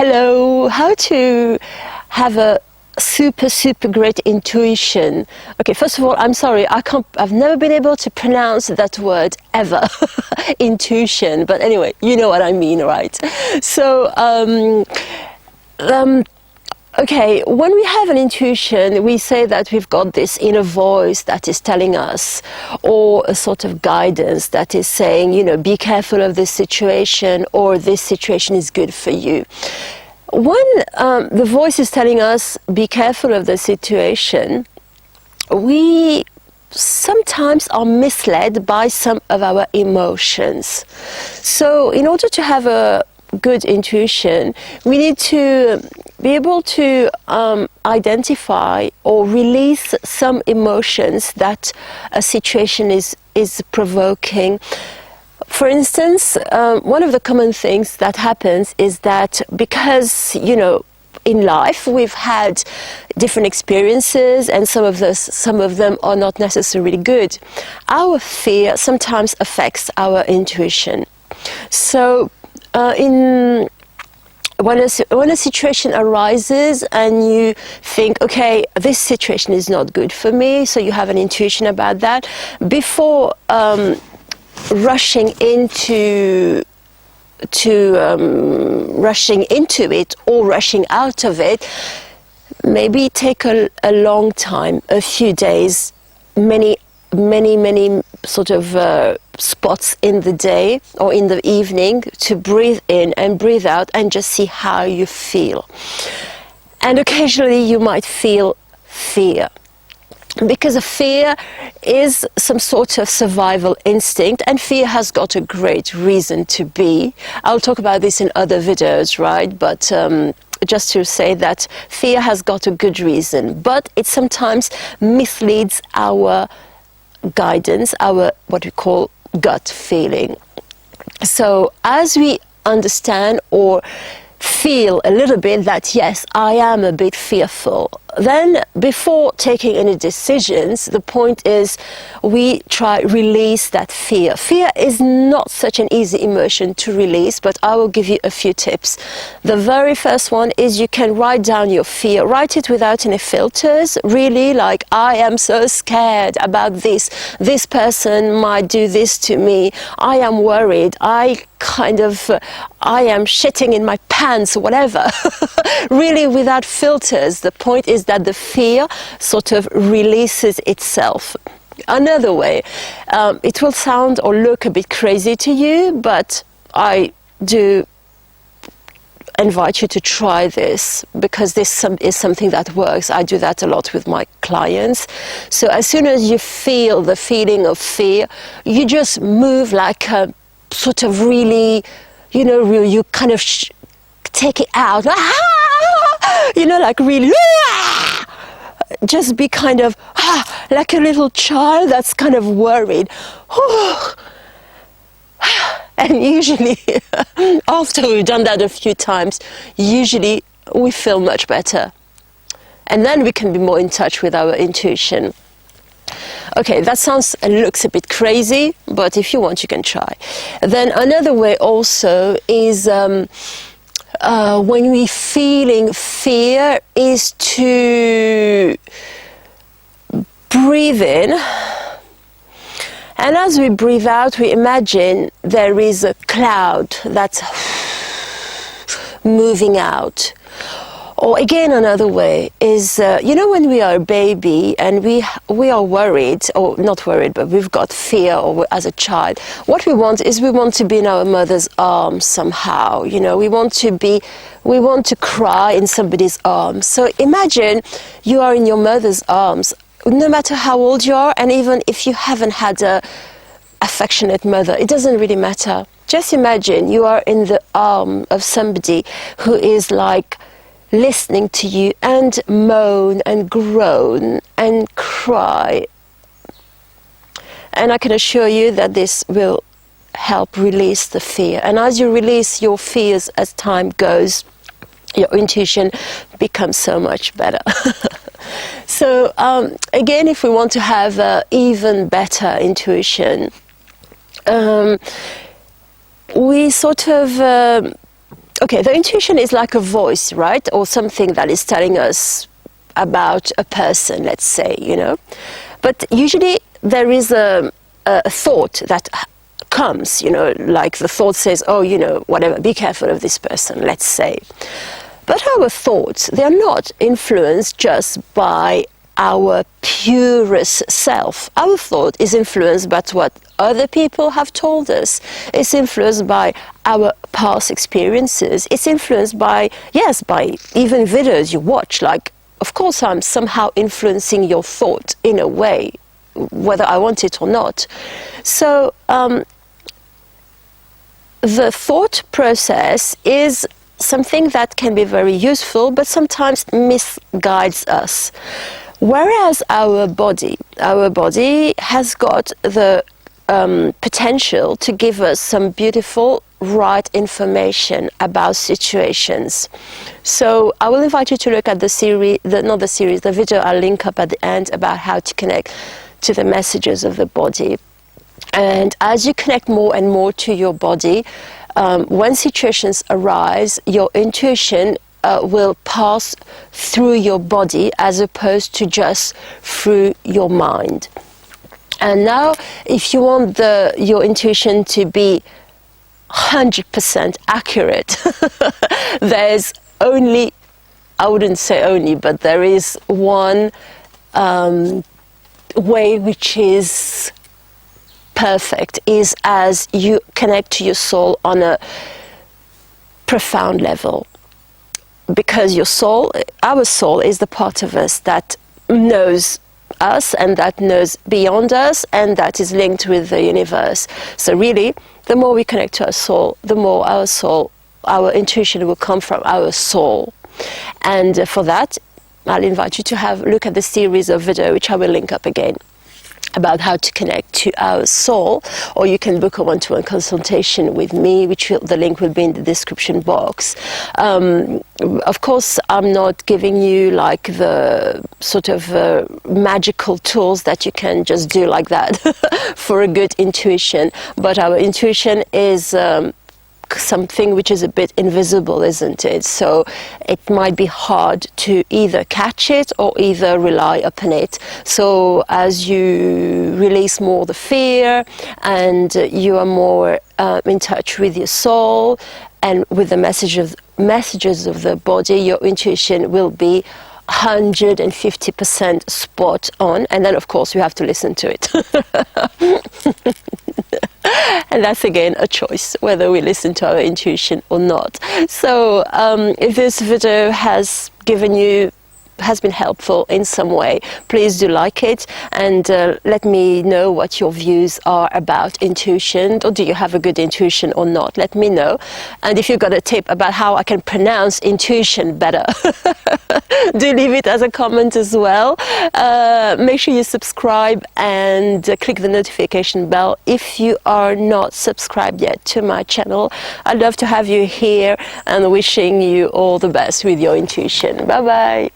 Hello, how to have a super great intuition. Okay, first of all, I'm sorry, I've never been able to pronounce that word ever, intuition, but anyway, you know what I mean, right? So, okay, when we have an intuition, we say that we've got this inner voice that is telling us, or a sort of guidance that is saying, you know, be careful of this situation, or this situation is good for you. When the voice is telling us, be careful of the situation, we sometimes are misled by some of our emotions. So in order to have a good intuition, we need to be able to identify or release some emotions that a situation is provoking. For instance, one of the common things that happens is that because, you know, in life we've had different experiences and some of them are not necessarily good, our fear sometimes affects our intuition. So when a situation arises and you think, okay, this situation is not good for me, so you have an intuition about that, before rushing into it or rushing out of it, maybe take a long time, a few days, many sort of spots in the day or in the evening to breathe in and breathe out and just see how you feel. And occasionally you might feel fear, because a fear is some sort of survival instinct, and fear has got a great reason to be. I'll talk about this in other videos, right? But just to say that fear has got a good reason, but it sometimes misleads our guidance, our what we call gut feeling. So as we understand or feel a little bit that yes, I am a bit fearful, then before taking any decisions, the point is we try release that fear. Fear is not such an easy emotion to release, but I will give you a few tips. The very first one is you can write down your fear. Write it without any filters, really, like, I am so scared about this. This person might do this to me. I am worried. I am shitting in my pants, whatever. Really, without filters. The point is that the fear sort of releases itself. Another way, it will sound or look a bit crazy to you, but I do invite you to try this, because this is something that works. I do that a lot with my clients. So as soon as you feel the feeling of fear, you just move like a sort of really, you know, you kind of take it out, you know, like really, just be kind of like a little child that's kind of worried. And usually, after we've done that a few times, usually we feel much better. And then we can be more in touch with our intuition. Okay, that sounds and looks a bit crazy, but if you want, you can try. Then another way also is when we're feeling fear is to breathe in. And as we breathe out, we imagine there is a cloud that's moving out. Or again, another way is, you know, when we are a baby and we are worried, or not worried, but we've got fear, or as a child, what we want is we want to be in our mother's arms somehow. You know, we want to cry in somebody's arms. So imagine you are in your mother's arms, no matter how old you are, and even if you haven't had a affectionate mother, it doesn't really matter. Just imagine you are in the arm of somebody who is like listening to you and moan and groan and cry. And I can assure you that this will help release the fear. And as you release your fears as time goes, your intuition becomes so much better. So again, if we want to have an even better intuition, we sort of okay, the intuition is like a voice, right? Or something that is telling us about a person, let's say, you know. But usually there is a thought that comes, you know, like the thought says, oh, you know, whatever, be careful of this person, let's say. But our thoughts, they're not influenced just by our purest self. Our thought is influenced by what other people have told us. It's influenced by our past experiences. It's influenced by, yes, by even videos you watch. Like, of course, I'm somehow influencing your thought in a way, whether I want it or not. So the thought process is something that can be very useful, but sometimes misguides us. Whereas our body has got the potential to give us some beautiful, right information about situations. So I will invite you to look at the video I'll link up at the end about how to connect to the messages of the body. And as you connect more and more to your body, when situations arise, your intuition will pass through your body as opposed to just through your mind. And now, if you want your intuition to be 100% accurate, there's only, I wouldn't say only, but there is one way which is perfect, is as you connect to your soul on a profound level. Because your soul, our soul, is the part of us that knows us and that knows beyond us and that is linked with the universe. So really, the more we connect to our soul, the more our intuition will come from our soul. And for that, I'll invite you to have a look at the series of video, which I will link up again, about how to connect to our soul. Or you can book a one-to-one consultation with me, the link will be in the description box. Of course, I'm not giving you like the sort of magical tools that you can just do like that for a good intuition, but our intuition is something which is a bit invisible, isn't it? So it might be hard to either catch it or either rely upon it. So as you release more the fear and you are more in touch with your soul and with the messages of the body, your intuition will be 150% spot on. And then of course you have to listen to it. And that's again a choice, whether we listen to our intuition or not. So if this video has been helpful in some way, please do like it and let me know what your views are about intuition, or do you have a good intuition or not? Let me know. And if you've got a tip about how I can pronounce intuition better, do leave it as a comment as well. Make sure you subscribe and click the notification bell if you are not subscribed yet to my channel. I'd love to have you here, and wishing you all the best with your intuition. Bye bye.